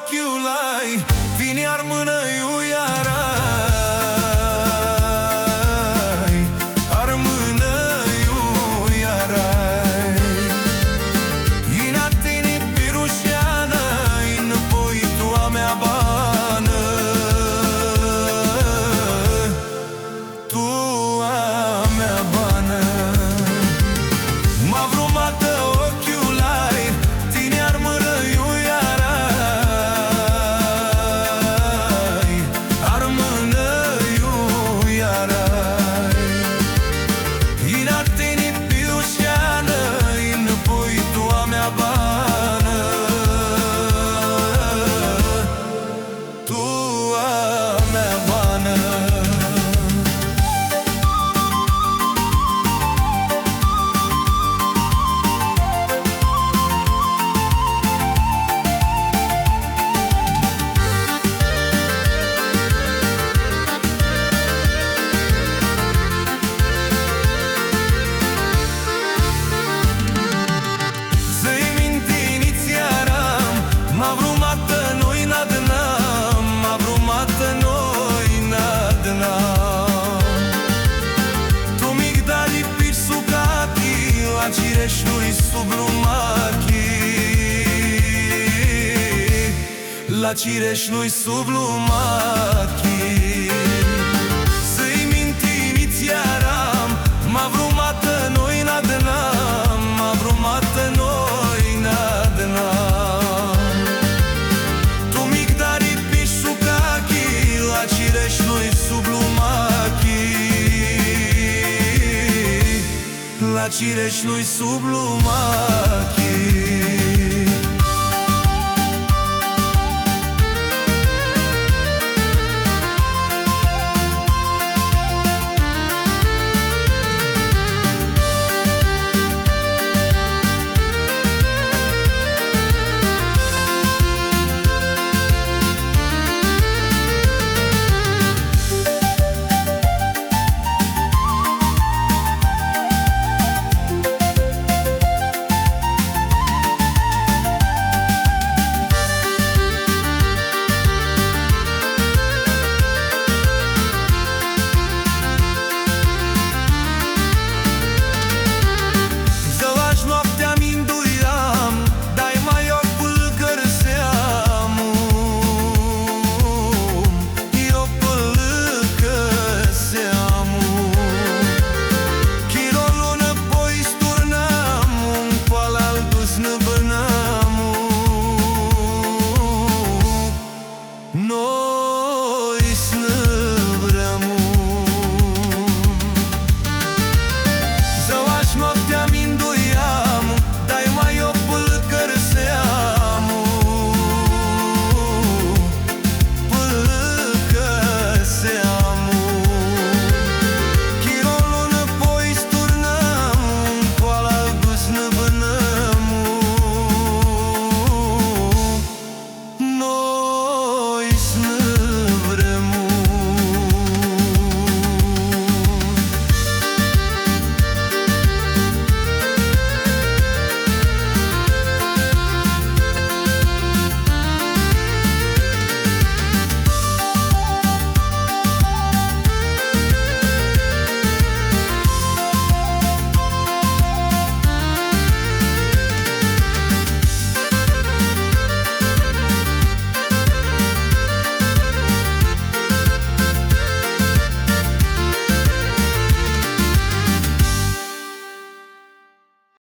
ochiul ai, vini ar mână-iu iarai, ar mână-iu iarai. Ina tini pirușeană, înapoi tu a mea bană, tu a mea bană. M-a vrumată ochiul ai, tine ar mână-iu iarai, ar mână-iu iarai. Ina tini pirușeană, înapoi tu a mea bană, tu a mea bană. M-a vrumată noi n-adnam, m-a vrumată noi n-adnam. Tu migdali pisukati, la cireșului sublumachi, la cireșului sublumachi. Să-i minti inițiaram, m-a vrumată noi n-adnam, m-a vrumată noi n-adnam. La cireșului sublumachi, la cireșului sublumachi.